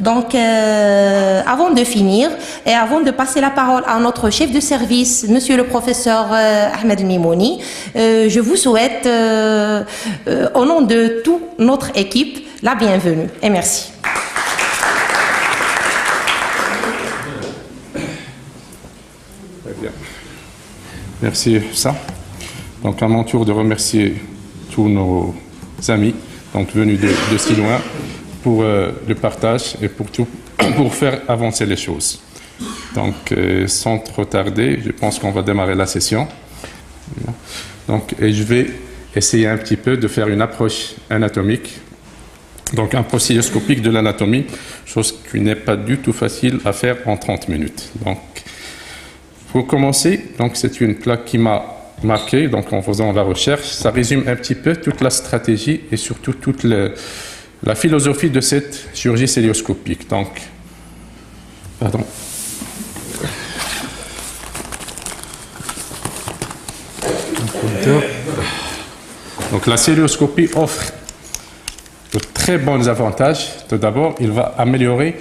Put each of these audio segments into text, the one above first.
Donc, avant de finir et avant de passer la parole à notre chef de service, monsieur le professeur Ahmed Mimouni, je vous souhaite, au nom de toute notre équipe, la bienvenue et merci. Très bien. Merci, ça. Donc, à mon tour de remercier tous nos amis, donc venus de si loin, pour le partage et pour faire avancer les choses. Donc, sans trop tarder, je pense qu'on va démarrer la session. Donc, et je vais essayer un petit peu de faire une approche anatomique, donc un oscilloscopique de l'anatomie, chose qui n'est pas du tout facile à faire en 30 minutes. Donc, pour commencer, donc c'est une plaque qui m'a marqué, donc en faisant la recherche, ça résume un petit peu toute la stratégie et surtout toute la philosophie de cette chirurgie cœlioscopique. Donc, pardon. Donc la cœlioscopie offre de très bons avantages. Tout d'abord, il va améliorer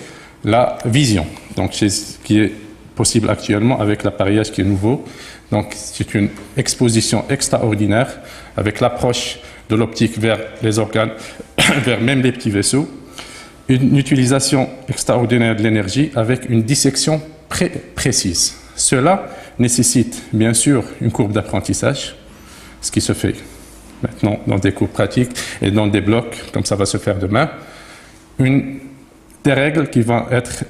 la vision, donc c'est ce qui est possible actuellement avec l'appareillage qui est nouveau. Donc c'est une exposition extraordinaire avec l'approche de l'optique vers les organes, vers même les petits vaisseaux. Une utilisation extraordinaire de l'énergie avec une dissection précise. Cela nécessite bien sûr une courbe d'apprentissage, ce qui se fait maintenant dans des cours pratiques et dans des blocs, comme ça va se faire demain. Des règles qui vont être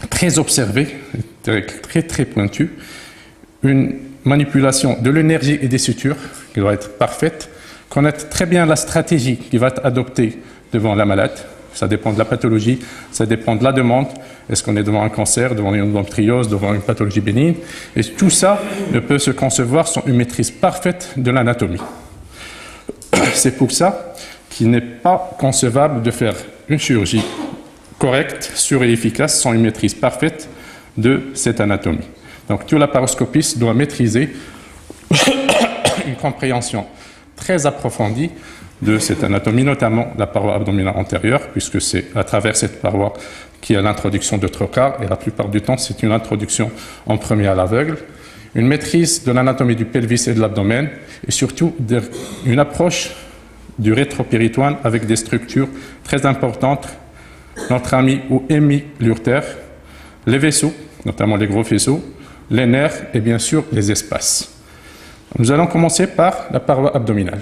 très observées, des règles très pointues. Une manipulation de l'énergie et des sutures qui doit être parfaite. Connaître très bien la stratégie qui va être adoptée devant la malade. Ça dépend de la pathologie, ça dépend de la demande. Est-ce qu'on est devant un cancer, devant une endométriose, devant une pathologie bénigne? Et tout ça ne peut se concevoir sans une maîtrise parfaite de l'anatomie. C'est pour ça qu'il n'est pas concevable de faire une chirurgie correcte, sûre et efficace sans une maîtrise parfaite de cette anatomie. Donc, tout laparoscopiste doit maîtriser une compréhension très approfondie de cette anatomie, notamment la paroi abdominale antérieure, puisque c'est à travers cette paroi qu'il y a l'introduction de trocar, et la plupart du temps, c'est une introduction en premier à l'aveugle. Une maîtrise de l'anatomie du pelvis et de l'abdomen, et surtout une approche du rétropéritoine avec des structures très importantes, notre ami ou hémi-l'urtère, les vaisseaux, notamment les gros vaisseaux, les nerfs et bien sûr les espaces. Nous allons commencer par la paroi abdominale.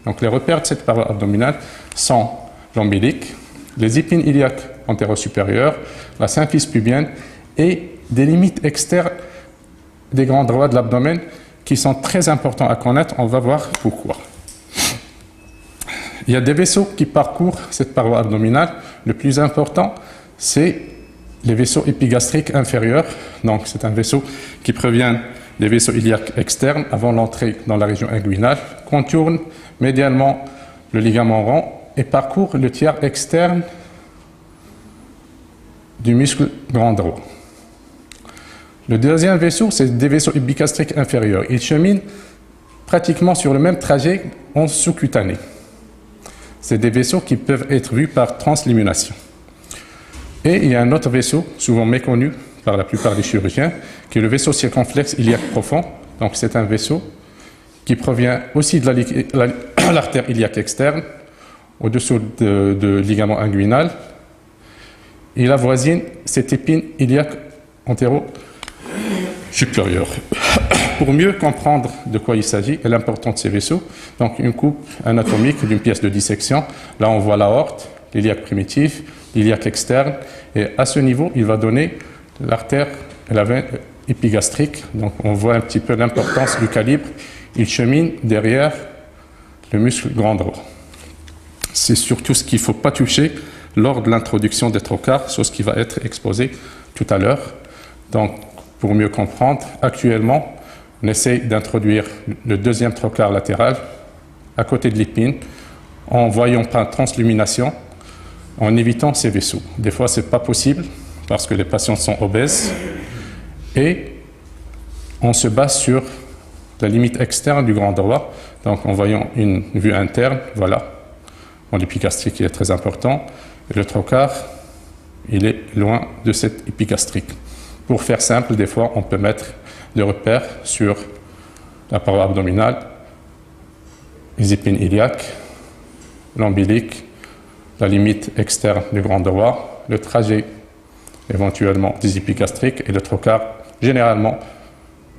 Donc les repères de cette paroi abdominale sont l'ombilique, les épines iliaques antéro-supérieures, la symphyse pubienne et des limites externes des grands droits de l'abdomen qui sont très importants à connaître. On va voir pourquoi. Il y a des vaisseaux qui parcourent cette paroi abdominale. Le plus important, c'est les vaisseaux épigastriques inférieurs. Donc, c'est un vaisseau qui provient des vaisseaux iliaques externes avant l'entrée dans la région inguinale, contourne médialement le ligament rond et parcourt le tiers externe du muscle grand droit. Le deuxième vaisseau, c'est des vaisseaux épigastriques inférieurs. Ils cheminent pratiquement sur le même trajet en sous-cutané. C'est des vaisseaux qui peuvent être vus par translumination. Et il y a un autre vaisseau, souvent méconnu par la plupart des chirurgiens, qui est le vaisseau circonflexe iliaque profond. Donc c'est un vaisseau qui provient aussi de l'artère iliaque externe, au-dessous de ligament inguinal. Il avoisine cette épine iliaque antéro-supérieure. Pour mieux comprendre de quoi il s'agit et l'importance de ces vaisseaux, donc une coupe anatomique d'une pièce de dissection. Là, on voit l'aorte, l'iliaque primitif, l'iliaque externe, et à ce niveau, il va donner l'artère et la veine épigastrique. Donc, on voit un petit peu l'importance du calibre. Il chemine derrière le muscle grand droit. C'est surtout ce qu'il ne faut pas toucher lors de l'introduction des trocars, sur ce qui va être exposé tout à l'heure. Donc, pour mieux comprendre, actuellement, on essaye d'introduire le deuxième trocar latéral à côté de l'épine en voyant par translumination, en évitant ces vaisseaux. Des fois, ce n'est pas possible parce que les patients sont obèses et on se base sur la limite externe du grand droit, donc en voyant une vue interne, voilà, l'épigastrique qui est très important, et le trocar il est loin de cette épigastrique. Pour faire simple, des fois, on peut mettre des repères sur la paroi abdominale, les épines iliaques, l'ombilique, la limite externe du grand droit, le trajet éventuellement des épigastriques et le trocar. Généralement,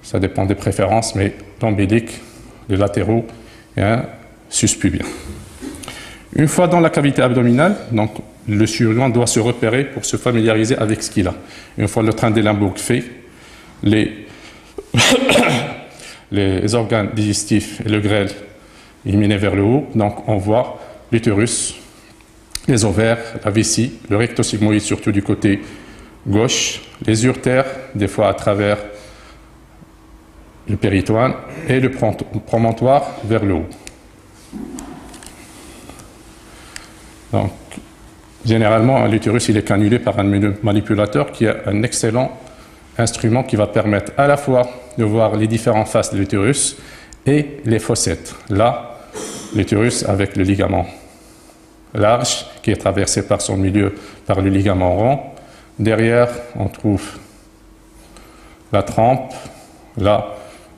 ça dépend des préférences, mais l'ombilique, les latéraux et un suspubien. Une fois dans la cavité abdominale, donc, le chirurgien doit se repérer pour se familiariser avec ce qu'il a. Une fois le train des Limbourg fait, les organes digestifs et le grêle éliminés vers le haut, donc on voit l'utérus, les ovaires, la vessie, le rectosigmoïde surtout du côté gauche, les urtères, des fois à travers le péritoine et le promontoire vers le haut. Donc, généralement, l'utérus il est cannulé par un manipulateur qui est un excellent instrument qui va permettre à la fois de voir les différentes faces de l'utérus et les fossettes. Là, l'utérus avec le ligament large qui est traversé par son milieu par le ligament rond. Derrière, on trouve la trempe. Là,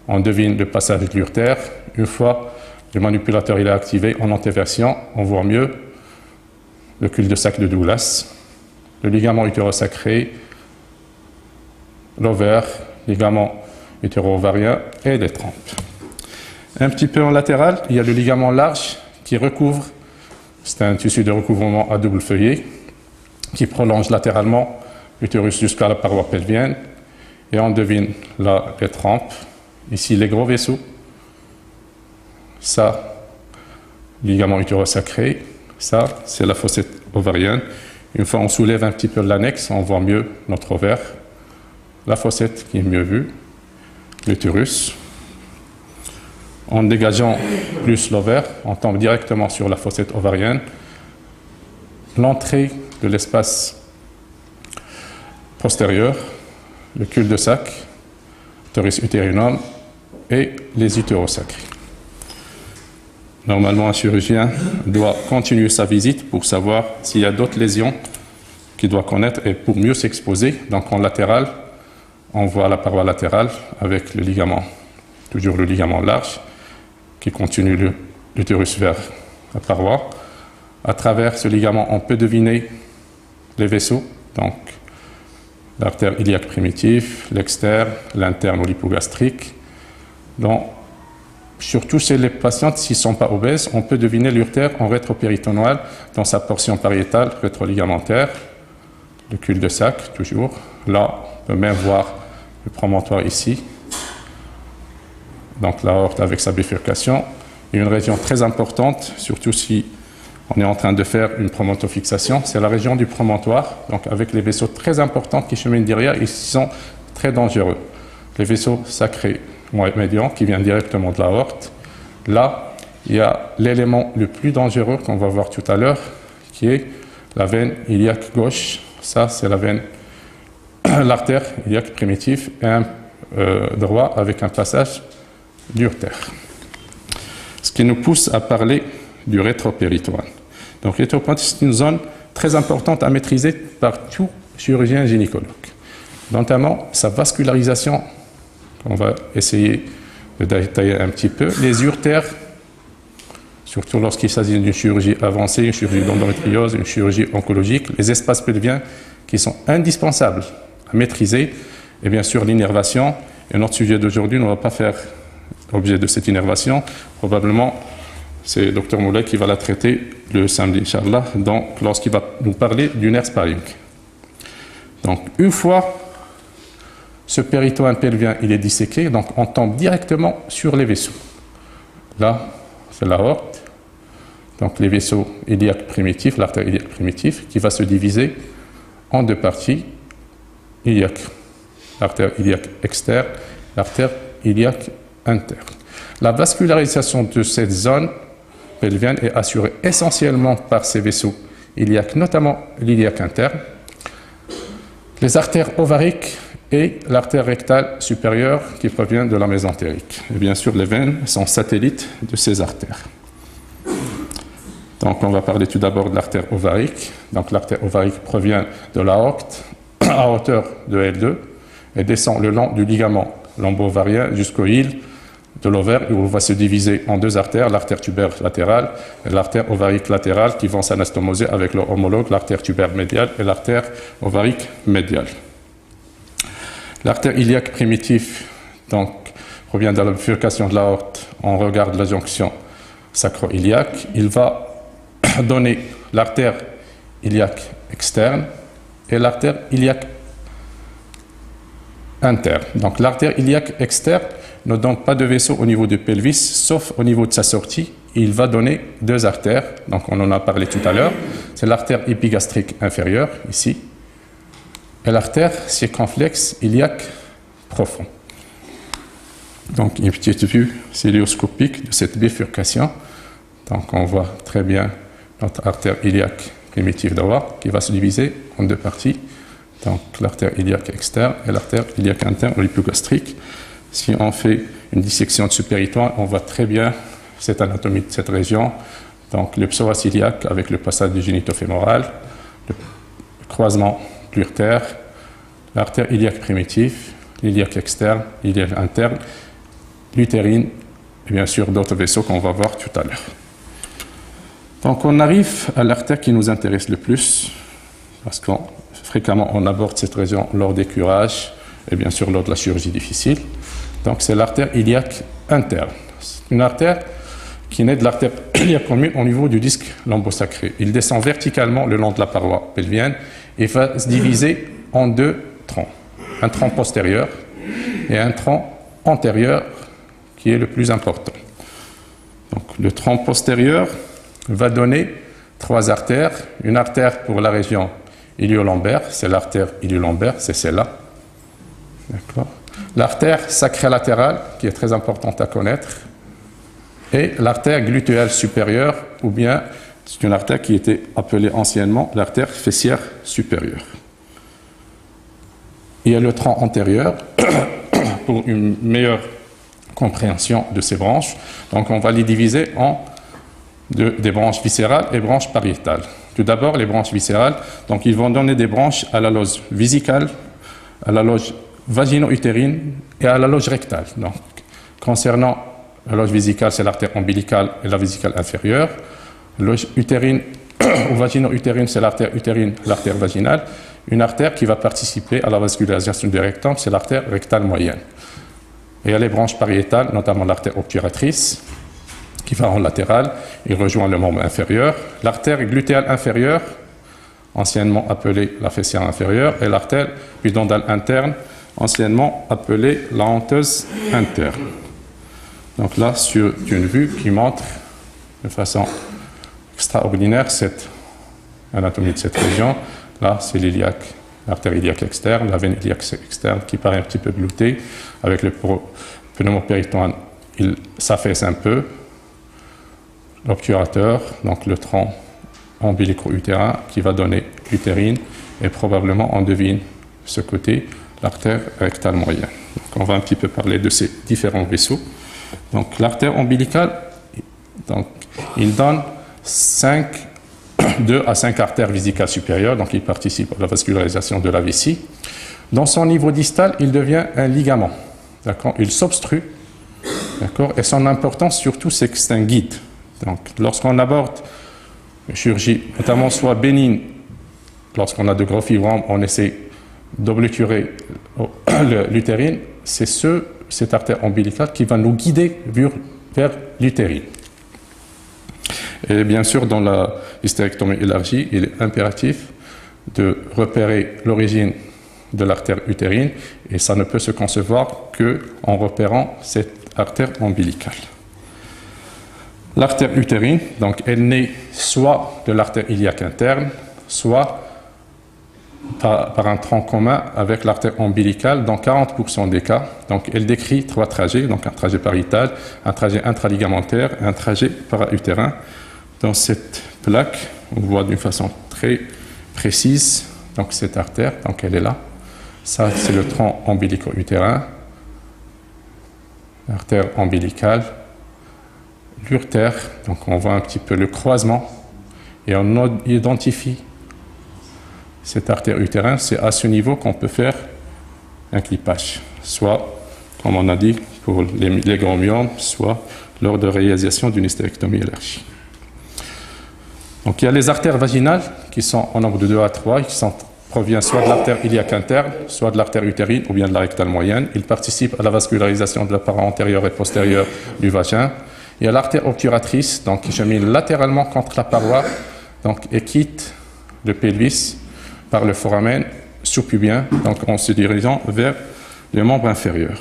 on devine le passage de l'urtère. Une fois le manipulateur il est activé en antéversion, on voit mieux le cul-de-sac de Douglas, le ligament utéro-sacré, l'ovaire, ligament utéro-ovarien et les trompes. Un petit peu en latéral, il y a le ligament large qui recouvre, c'est un tissu de recouvrement à double feuillet, qui prolonge latéralement l'utérus jusqu'à la paroi pelvienne. Et on devine là les trompes, ici les gros vaisseaux, ça, ligament utéro-sacré, ça, c'est la fossette ovarienne. Une fois on soulève un petit peu l'annexe, on voit mieux notre ovaire, la fossette qui est mieux vue, l'utérus. En dégageant plus l'ovaire, on tombe directement sur la fossette ovarienne. L'entrée de l'espace postérieur, le cul-de-sac, l'utérus utérinum et les utérosacrés. Normalement, un chirurgien doit continuer sa visite pour savoir s'il y a d'autres lésions qu'il doit connaître et pour mieux s'exposer. Donc en latéral, on voit la paroi latérale avec le ligament, toujours le ligament large, qui continue l'utérus vers la paroi. À travers ce ligament, on peut deviner les vaisseaux, donc l'artère iliaque primitive, l'externe, l'interne ou l'hypogastrique. Donc, surtout chez les patientes, s'ils ne sont pas obèses, on peut deviner l'urtère en rétropéritonéale dans sa portion pariétale rétroligamentaire, le cul-de-sac, toujours. Là, on peut même voir le promontoire ici. Donc l'aorte avec sa bifurcation. Et une région très importante, surtout si on est en train de faire une promontofixation, c'est la région du promontoire, donc avec les vaisseaux très importants qui cheminent derrière, ils sont très dangereux. Les vaisseaux sacrés médians qui viennent directement de l'aorte. Là, il y a l'élément le plus dangereux qu'on va voir tout à l'heure, qui est la veine iliaque gauche. Ça, c'est la veine, l'artère iliaque primitive et un droit avec un passage d'urtère. Ce qui nous pousse à parler du rétropéritoine. Donc, le rétropéritoine, c'est une zone très importante à maîtriser par tout chirurgien gynécologue, notamment sa vascularisation. On va essayer de détailler un petit peu. Les urtères, surtout lorsqu'il s'agit d'une chirurgie avancée, une chirurgie d'endométriose, une chirurgie oncologique, les espaces pelviens qui sont indispensables à maîtriser, et bien sûr l'innervation. Et notre sujet d'aujourd'hui ne va pas faire l'objet de cette innervation. Probablement, c'est le Dr Moulay qui va la traiter le samedi, Inch'Allah, donc lorsqu'il va nous parler du nerf sparring. Donc, une fois ce péritoine pelvien il est disséqué, donc on tombe directement sur les vaisseaux. Là, c'est l'aorte, donc les vaisseaux iliaques primitifs, l'artère iliaque primitive, qui va se diviser en deux parties, iliaque, l'artère iliaque externe, l'artère iliaque interne. La vascularisation de cette zone pelvienne est assurée essentiellement par ces vaisseaux iliaques, notamment l'iliaque interne, les artères ovariques et l'artère rectale supérieure qui provient de la mésentérique. Et bien sûr, les veines sont satellites de ces artères. Donc, on va parler tout d'abord de l'artère ovarique. Donc, l'artère ovarique provient de l'aorte à hauteur de L2 et descend le long du ligament lombo-ovarien jusqu'au île de l'ovaire où on va se diviser en deux artères, l'artère tubaire latérale et l'artère ovarique latérale qui vont s'anastomoser avec leur homologue, l'artère tubaire médiale et l'artère ovarique médiale. L'artère iliaque primitive donc, provient de la bifurcation de l'aorte. On regarde la jonction sacro-iliaque. Il va donner l'artère iliaque externe et l'artère iliaque interne. Donc l'artère iliaque externe ne donne pas de vaisseau au niveau du pelvis, sauf au niveau de sa sortie. Il va donner deux artères, donc on en a parlé tout à l'heure. C'est l'artère épigastrique inférieure, ici, et l'artère circonflexe iliaque profond. Donc une petite vue cilioscopique de cette bifurcation. Donc on voit très bien notre artère iliaque primitive droite qui va se diviser en deux parties. Donc l'artère iliaque externe et l'artère iliaque interne ou l'épigastrique. Si on fait une dissection de ce péritoine, on voit très bien cette anatomie de cette région. Donc le psoas iliaque avec le passage du génitofémoral, le croisement plurtaire, l'artère iliaque primitive, l'iliaque externe, l'iliaque interne, l'utérine et bien sûr d'autres vaisseaux qu'on va voir tout à l'heure. Donc on arrive à l'artère qui nous intéresse le plus, parce que fréquemment on aborde cette région lors des curages et bien sûr lors de la chirurgie difficile. Donc c'est l'artère iliaque interne. C'est une artère qui naît de l'artère iliaque commune au niveau du disque lombosacré. Il descend verticalement le long de la paroi pelvienne et va se diviser en deux troncs. Un tronc postérieur et un tronc antérieur qui est le plus important. Donc le tronc postérieur va donner trois artères. Une artère pour la région ilio-lombaire, c'est l'artère ilio-lombaire, c'est celle-là. D'accord. L'artère sacralatérale, qui est très importante à connaître, et l'artère glutéale supérieure, ou bien c'est une artère qui était appelée anciennement l'artère fessière supérieure. Il y a le tronc antérieur, pour une meilleure compréhension de ces branches. Donc on va les diviser en des branches viscérales et branches pariétales. Tout d'abord, les branches viscérales, donc ils vont donner des branches à la loge vésicale, à la loge vagino-utérine et à la loge rectale. Donc, concernant la loge vésicale, c'est l'artère ombilicale et la vésicale inférieure. La loge utérine ou vagino-utérine, c'est l'artère utérine, l'artère vaginale. Une artère qui va participer à la vascularisation du rectum, c'est l'artère rectale moyenne. Et il y a les branches pariétales, notamment l'artère obturatrice, qui va en latéral, il rejoint le membre inférieur. L'artère glutéale inférieure, anciennement appelée la fessière inférieure, et l'artère pudendale interne, anciennement appelée la honteuse interne. Donc là, sur une vue qui montre de façon extraordinaire cette anatomie de cette région. Là, c'est l'iliaque, l'artère iliaque externe, la veine iliaque externe qui paraît un petit peu gloutée. Avec le pneumopéritoine, il s'affaisse un peu. L'obturateur, donc le tronc ombilico-utérin qui va donner l'utérine et probablement on devine ce côté, l'artère rectale moyenne. Donc on va un petit peu parler de ces différents vaisseaux. Donc l'artère ombilicale, donc, il donne 2 à 5 artères vésicales supérieures, donc il participe à la vascularisation de la vessie. Dans son niveau distal, il devient un ligament. Il s'obstrue. Et son importance surtout, c'est que c'est un guide. Donc, lorsqu'on aborde une chirurgie, notamment soit bénigne, lorsqu'on a de gros fibromes, on essaie d'obliturer l'utérine, c'est cette artère ombilicale qui va nous guider vers l'utérine. Et bien sûr, dans la hystérectomie élargie, il est impératif de repérer l'origine de l'artère utérine, et ça ne peut se concevoir qu'en repérant cette artère ombilicale. L'artère utérine, donc, elle naît soit de l'artère iliaque interne, soit par un tronc commun avec l'artère ombilicale dans 40% des cas. Donc, elle décrit 3 trajets, donc un trajet pariétal, un trajet intraligamentaire et un trajet para-utérin. Dans cette plaque, on voit d'une façon très précise donc cette artère, donc elle est là. Ça, c'est le tronc ombilico-utérin, l'artère ombilicale, l'urtère, donc on voit un petit peu le croisement et on identifie cette artère utérine, c'est à ce niveau qu'on peut faire un clipage, soit, comme on a dit, pour les grands myomes, soit lors de réalisation d'une hystérectomie élargie. Donc il y a les artères vaginales qui sont en nombre de 2 à 3, qui proviennent soit de l'artère iliaque interne, soit de l'artère utérine ou bien de la rectale moyenne. Ils participent à la vascularisation de la paroi antérieure et postérieure du vagin. Il y a l'artère obturatrice, donc qui chemine latéralement contre la paroi, donc et quitte le pelvis par le foramen sous-pubien, donc en se dirigeant vers les membres inférieurs.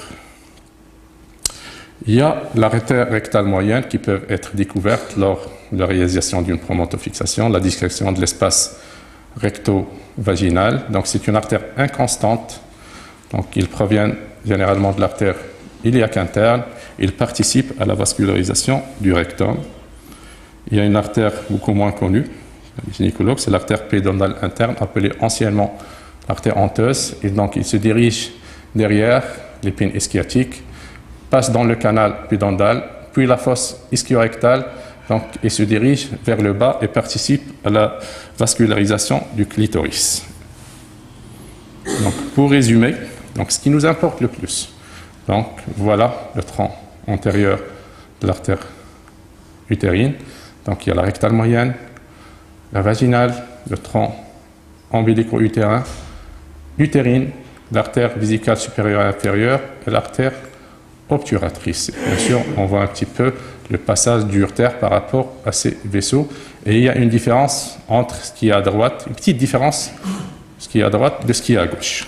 Il y a l'artère rectale moyenne qui peut être découverte lors de la réalisation d'une promontofixation, la dissection de l'espace recto-vaginal. Donc c'est une artère inconstante, donc il provient généralement de l'artère iliaque interne. Il participe à la vascularisation du rectum. Il y a une artère beaucoup moins connue, les gynécologues, c'est l'artère pédonale interne, appelée anciennement l'artère honteuse. Et donc il se dirige derrière l'épine ischiatique, passe dans le canal pédonal, puis la fosse ischio-rectale, donc, et se dirige vers le bas et participe à la vascularisation du clitoris. Donc, pour résumer, donc, ce qui nous importe le plus, donc, voilà le tronc antérieur de l'artère utérine. Donc, il y a la rectale moyenne, la vaginale, le tronc ombilico-utérin, utérine, l'artère vésicale supérieure et inférieure et l'artère obturatrice. Bien sûr, on voit un petit peu le passage du uretère par rapport à ces vaisseaux. Et il y a une différence entre ce qui est à droite, une petite différence, ce qui est à droite de ce qui est à gauche.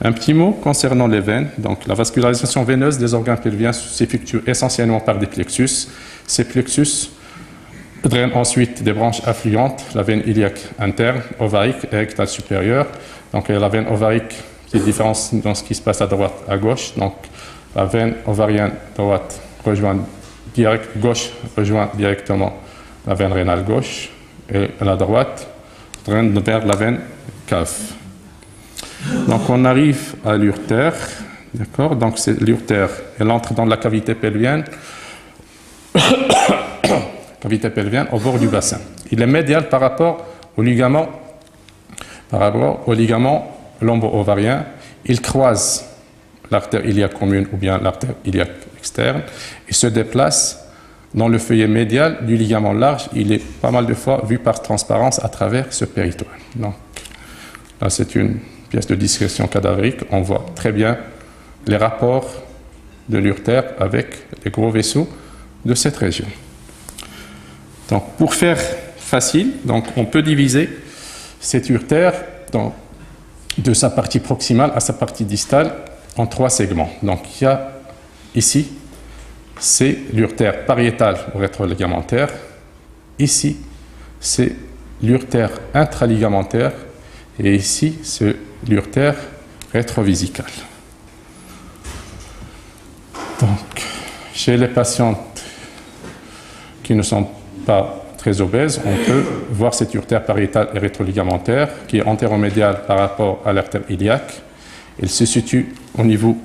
Un petit mot concernant les veines. Donc, la vascularisation veineuse des organes pelviens s'effectue essentiellement par des plexus. Ces plexus drainent ensuite des branches affluentes, la veine iliaque interne, ovarique et rectale supérieure. Donc, la veine ovarique, petite différence dans ce qui se passe à droite, à gauche. Donc, la veine ovarienne droite gauche rejoint directement la veine rénale gauche et la droite draine vers la veine cave. Donc on arrive à l'urtère, d'accord? Donc c'est l'urtère, elle entre dans la cavité pelvienne, au bord du bassin. Il est médial par rapport au ligament lombo-ovarien. Il croise l'artère iliaque commune ou bien l'artère iliaque externe et se déplace dans le feuillet médial du ligament large. Il est pas mal de fois vu par transparence à travers ce péritoine. Donc là, c'est une pièce de dissection cadavérique. On voit très bien les rapports de l'urtère avec les gros vaisseaux de cette région. Donc pour faire facile, donc on peut diviser cette urtère de sa partie proximale à sa partie distale en 3 segments. Donc il y a ici, c'est l'urtère pariétale ou rétroligamentaire. Ici, c'est l'urtère intraligamentaire. Et ici, c'est l'urtère rétrovésicale. Donc, chez les patientes qui ne sont pas très obèses, on peut voir cette urtère pariétale et rétroligamentaire qui est antéromédiale par rapport à l'artère iliaque. Elle se situe au niveau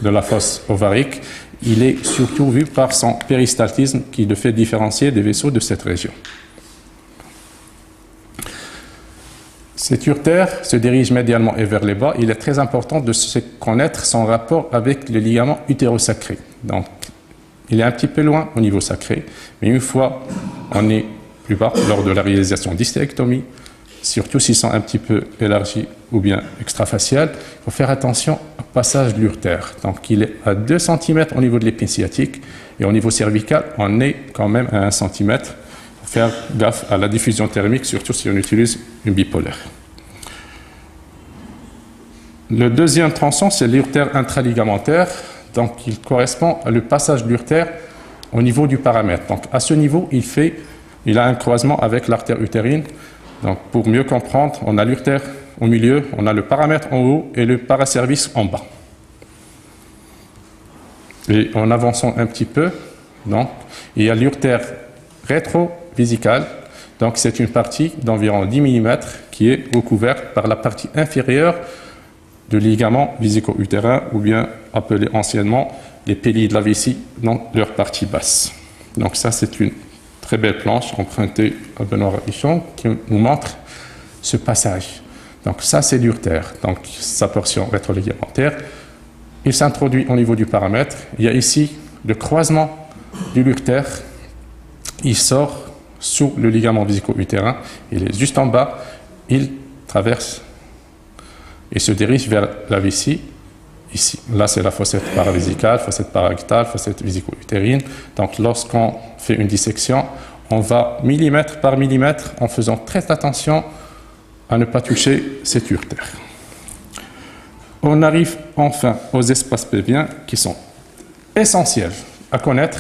de la fosse ovarique. Il est surtout vu par son péristaltisme qui le fait différencier des vaisseaux de cette région. Cette urtère se dirige médialement et vers les bas. Il est très important de connaître son rapport avec le ligament utérosacré. Donc, il est un petit peu loin au niveau sacré, mais une fois on est plus bas, lors de la réalisation d'hystérectomie, surtout s'ils sont un petit peu élargis ou bien extrafaciales, il faut faire attention au passage de l'urtère. Donc, il est à 2 cm au niveau de l'épine sciatique et au niveau cervical, on est quand même à 1 cm. Il faut faire gaffe à la diffusion thermique, surtout si on utilise une bipolaire. Le deuxième tronçon, c'est l'urtère intraligamentaire. Donc, il correspond au passage de l'urtère au niveau du paramètre. Donc, à ce niveau, il a un croisement avec l'artère utérine. Donc, pour mieux comprendre, on a l'urtère au milieu, on a le paramètre en haut et le paracervice en bas. Et en avançant un petit peu, donc, il y a l'urtère rétrovésicale. Donc, c'est une partie d'environ 10 mm qui est recouverte par la partie inférieure du ligament vésico-utérin ou bien appelé anciennement les pélis de la vessie dans leur partie basse. Donc ça, c'est une très belle planche empruntée à Benoît Rabichon qui nous montre ce passage. Donc ça, c'est l'urtère, donc sa portion rétroligamentaire. Il s'introduit au niveau du paramètre. Il y a ici le croisement du l'urtère. Il sort sous le ligament vésico-utérin. Il est juste en bas. Il traverse et se dirige vers la vessie. Ici, là, c'est la fossette paravésicale, fossette pararectale, fossette vésico-utérine. Donc, lorsqu'on fait une dissection, on va millimètre par millimètre en faisant très attention à ne pas toucher cette urtère. On arrive enfin aux espaces pelviens qui sont essentiels à connaître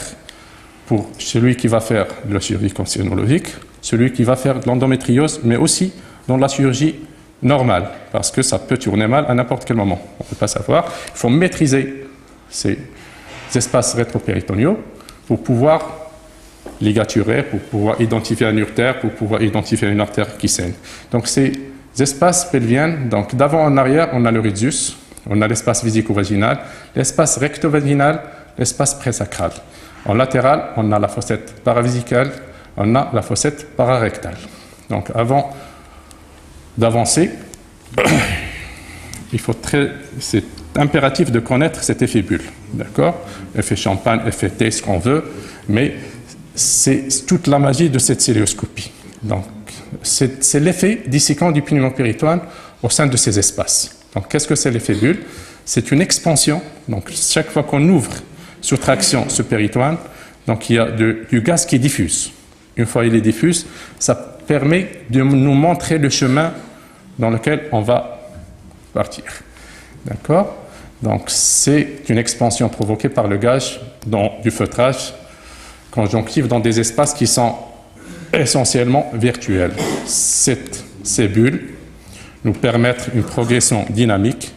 pour celui qui va faire de la chirurgie cancérologique, celui qui va faire de l'endométriose, mais aussi dans la chirurgie normale, parce que ça peut tourner mal à n'importe quel moment. On ne peut pas savoir. Il faut maîtriser ces espaces rétropéritonéaux pour pouvoir ligaturer, pour pouvoir identifier un urtère, pour pouvoir identifier une artère qui saigne. Donc ces espaces pelviens, donc d'avant en arrière, on a le radius, on a l'espace vésico-vaginal, l'espace recto-vaginal, l'espace présacral. En latéral, on a la fossette paravésicale, on a la fossette pararectale. Donc avant d'avancer, c'est impératif de connaître cet effet bulle, d'accord? Effet champagne, effet thé, ce qu'on veut, mais c'est toute la magie de cette célioscopie. Donc, c'est l'effet dissecant du pneumo-péritoine au sein de ces espaces. Donc, qu'est-ce que c'est l'effet bulle? C'est une expansion. Donc, chaque fois qu'on ouvre sous traction ce péritoine, donc il y a du gaz qui diffuse. Une fois il est diffuse, ça permet de nous montrer le chemin dans lequel on va partir. D'accord? Donc, c'est une expansion provoquée par le gaz du feutrage conjonctif dans des espaces qui sont essentiellement virtuels. Ces bulles nous permettent une progression dynamique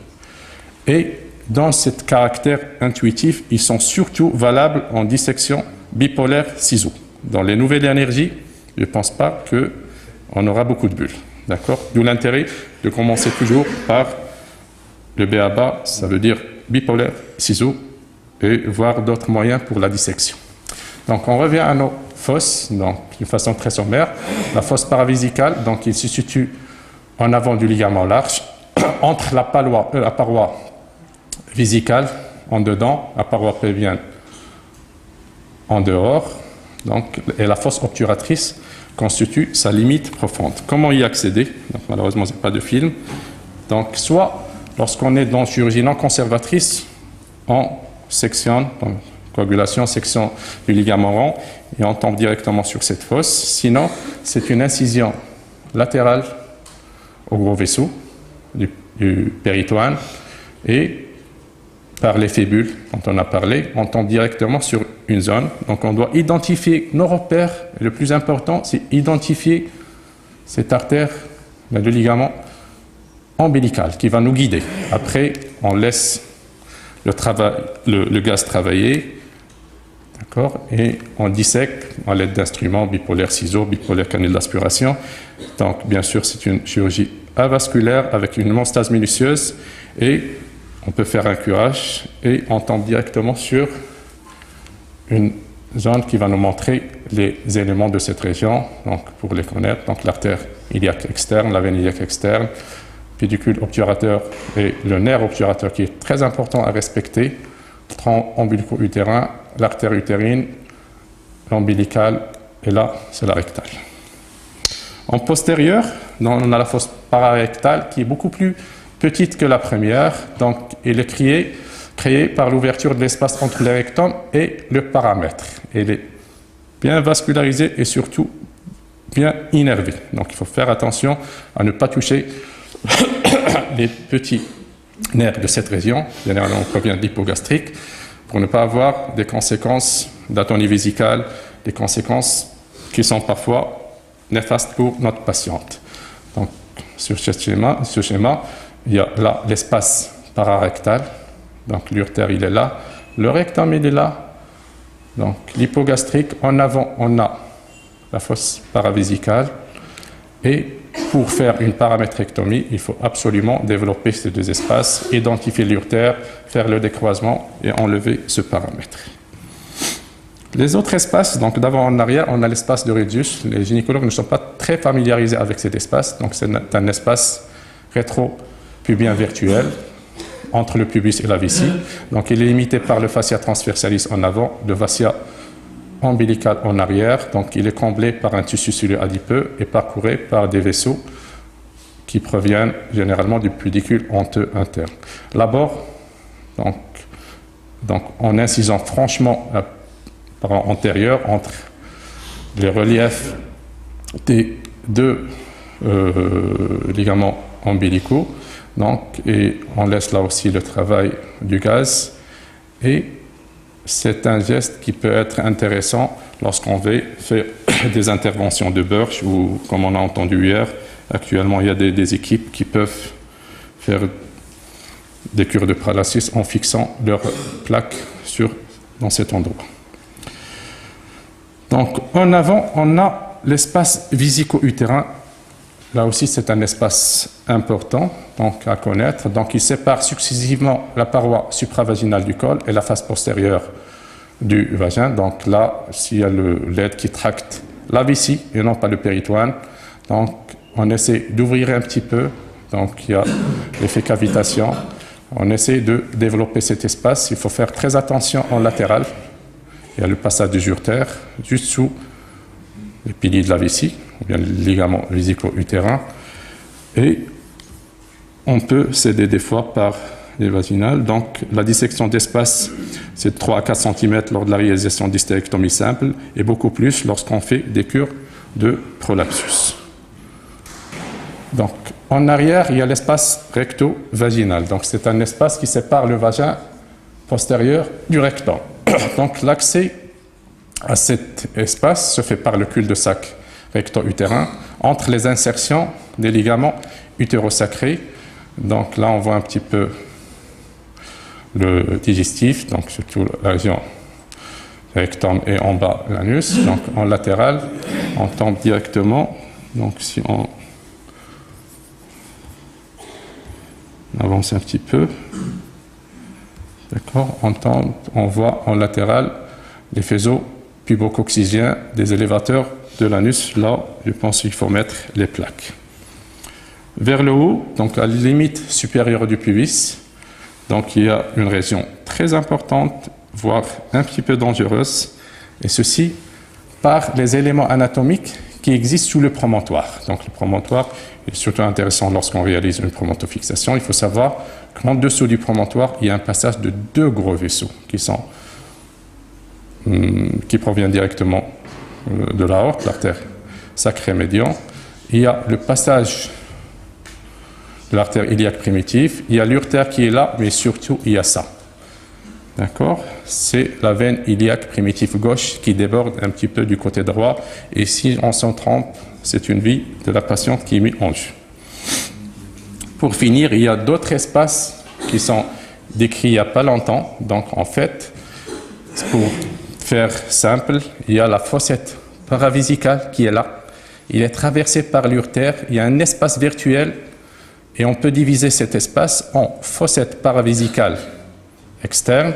et dans ce caractère intuitif, ils sont surtout valables en dissection bipolaire ciseau. Dans les nouvelles énergies, je ne pense pas qu'on aura beaucoup de bulles. D'accord? D'où l'intérêt de commencer toujours par le BABA, ça veut dire bipolaire ciseau, et voir d'autres moyens pour la dissection. Donc on revient à nos fosses, donc d'une façon très sommaire. La fosse paravésicale, donc il se situe en avant du ligament large, entre la paroi vésicale en dedans, la paroi pelvienne en dehors, donc, et la fosse obturatrice constitue sa limite profonde. Comment y accéder? Donc, malheureusement, il n'y a pas de film. Donc, soit lorsqu'on est dans une chirurgie non conservatrice, on sectionne, donc, coagulation, section du ligament rond, et on tombe directement sur cette fosse. Sinon, c'est une incision latérale au gros vaisseau du péritoine, et par l'effet bulle dont on a parlé, on tombe directement sur une zone. Donc on doit identifier nos repères. Et le plus important, c'est identifier cette artère, le ligament ombilical qui va nous guider. Après, on laisse le gaz travailler, d'accord, et on dissèque à l'aide d'instruments bipolaires ciseaux, bipolaires canule d'aspiration. Donc bien sûr, c'est une chirurgie avasculaire avec une hémostase minutieuse et on peut faire un curage et on tombe directement sur une zone qui va nous montrer les éléments de cette région, donc pour les connaître, donc l'artère iliaque externe, la veine iliaque externe, pédicule obturateur et le nerf obturateur qui est très important à respecter, le tronc ombilico-utérin, l'artère utérine, l'ombilicale et là c'est la rectale. En postérieur, on a la fosse pararectale qui est beaucoup plus petite que la première, donc elle est créée par l'ouverture de l'espace entre le rectum et le paramètre. Elle est bien vascularisée et surtout bien innervée. Donc il faut faire attention à ne pas toucher les petits nerfs de cette région, généralement on provient de l'hypogastrique, pour ne pas avoir des conséquences d'atonie vésicale, des conséquences qui sont parfois néfastes pour notre patiente. Donc sur ce schéma, il y a là l'espace pararectal, donc l'urtère il est là, le rectum il est là, donc l'hypogastrique, en avant on a la fosse paravésicale et pour faire une paramétrectomie, il faut absolument développer ces deux espaces, identifier l'urtère, faire le décroisement et enlever ce paramètre. Les autres espaces, donc d'avant en arrière, on a l'espace de Redius. Les gynécologues ne sont pas très familiarisés avec cet espace, donc c'est un espace rétro-pubien virtuel entre le pubis et la vessie. Donc il est limité par le fascia transversalis en avant, le fascia ombilical en arrière, donc il est comblé par un tissu cellulaire adipeux et parcouru par des vaisseaux qui proviennent généralement du pédicule honteux interne. L'abord, donc en incisant franchement la paroi antérieure entre les reliefs des deux ligaments ombilicaux, donc, et on laisse là aussi le travail du gaz, et c'est un geste qui peut être intéressant lorsqu'on veut faire des interventions de Burch ou, comme on a entendu hier, actuellement il y a des équipes qui peuvent faire des cures de paralysis en fixant leur plaque dans cet endroit. Donc en avant, on a l'espace vésico-utérin. Là aussi, c'est un espace important donc, à connaître. Donc, il sépare successivement la paroi supravaginale du col et la face postérieure du vagin. Donc là, s'il y a le LED qui tracte la vessie et non pas le péritoine, donc on essaie d'ouvrir un petit peu. Donc il y a l'effet cavitation. On essaie de développer cet espace. Il faut faire très attention en latéral. Il y a le passage du uretère juste sous les piliers de la vessie, ou bien le ligament vésico-utérin. Et on peut céder des fois par les vaginales. Donc la dissection d'espace, c'est de 3 à 4 cm lors de la réalisation d'hystérectomie simple et beaucoup plus lorsqu'on fait des cures de prolapsus. Donc en arrière, il y a l'espace recto-vaginal. Donc c'est un espace qui sépare le vagin postérieur du rectum. Donc l'accès à cet espace se fait par le cul-de-sac recto-utérin entre les insertions des ligaments utérosacrés. Donc là, on voit un petit peu le digestif, donc surtout la région rectum et en bas l'anus. Donc en latéral, on tombe directement. Donc si on avance un petit peu, d'accord, on voit en latéral les faisceaux pubocoxygiens des élévateurs de l'anus. Là, je pense qu'il faut mettre les plaques. Vers le haut, donc à la limite supérieure du pubis, donc il y a une région très importante, voire un petit peu dangereuse, et ceci par les éléments anatomiques qui existent sous le promontoire. Donc le promontoire est surtout intéressant lorsqu'on réalise une promontofixation. Il faut savoir qu'en dessous du promontoire, il y a un passage de 2 gros vaisseaux qui proviennent directement de l'aorte, l'artère sacrée médiane. Il y a le passage de l'artère iliaque primitive, il y a l'urtère qui est là, mais surtout il y a ça. D'accord? C'est la veine iliaque primitive gauche qui déborde un petit peu du côté droit, et si on s'en trompe, c'est une vie de la patiente qui est mise en jeu. Pour finir, il y a d'autres espaces qui sont décrits il n'y a pas longtemps. Donc en fait, pour faire simple, il y a la fossette paravésicale qui est là. Il est traversé par l'urtère, il y a un espace virtuel et on peut diviser cet espace en fossette paravésicale externe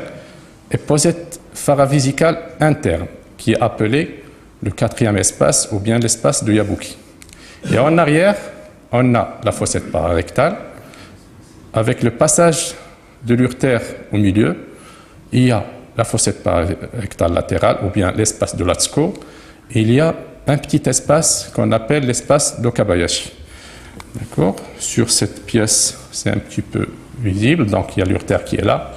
et fossette paravésicale interne qui est appelé le 4e espace ou bien l'espace de Yabuki. Et en arrière, on a la fossette pararectale avec le passage de l'urtère au milieu. Il y a la fossette pararectale latérale ou bien l'espace de Latsuko. Il y a un petit espace qu'on appelle l'espace d'Okabayashi. D'accord? Sur cette pièce, c'est un petit peu visible. Donc il y a l'urtère qui est là,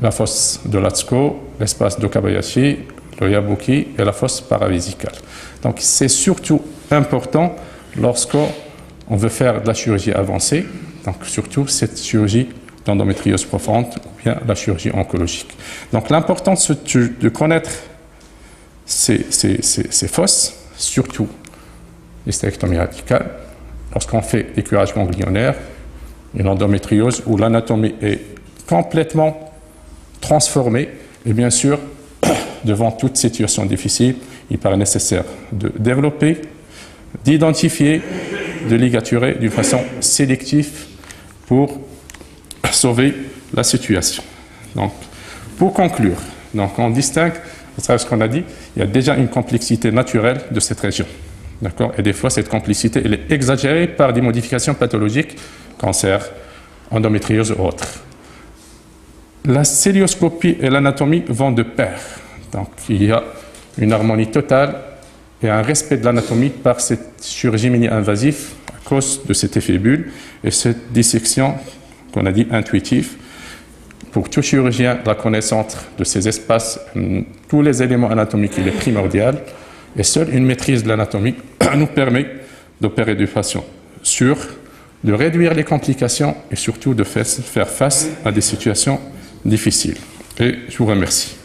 la fosse de Latsuko, l'espace d'Okabayashi, le Yabuki et la fosse paravésicale. Donc c'est surtout important lorsqu'on veut faire de la chirurgie avancée, donc surtout cette chirurgie d'endométriose profonde ou bien la chirurgie oncologique. Donc l'important de connaître ces fosses, surtout l'hystérectomie radicale, lorsqu'on fait des curages ganglionnaires, une endométriose où l'anatomie est complètement transformée, et bien sûr, devant toute situation difficile, il paraît nécessaire de développer, d'identifier, de ligaturer d'une façon sélective pour sauver la situation. Donc, pour conclure, donc on distingue Vous savez ce qu'on a dit? Il y a déjà une complexité naturelle de cette région. D'accord? Et des fois, cette complicité, elle est exagérée par des modifications pathologiques, cancer, endométriose ou autres. La cœlioscopie et l'anatomie vont de pair. Donc, il y a une harmonie totale et un respect de l'anatomie par cette chirurgie mini-invasive à cause de cet effet bulle et cette dissection qu'on a dit intuitive. Pour tout chirurgien, la connaissance de ces espaces, tous les éléments anatomiques, il est primordial. Et seule une maîtrise de l'anatomie nous permet d'opérer de façon sûre, de réduire les complications et surtout de faire face à des situations difficiles. Et je vous remercie.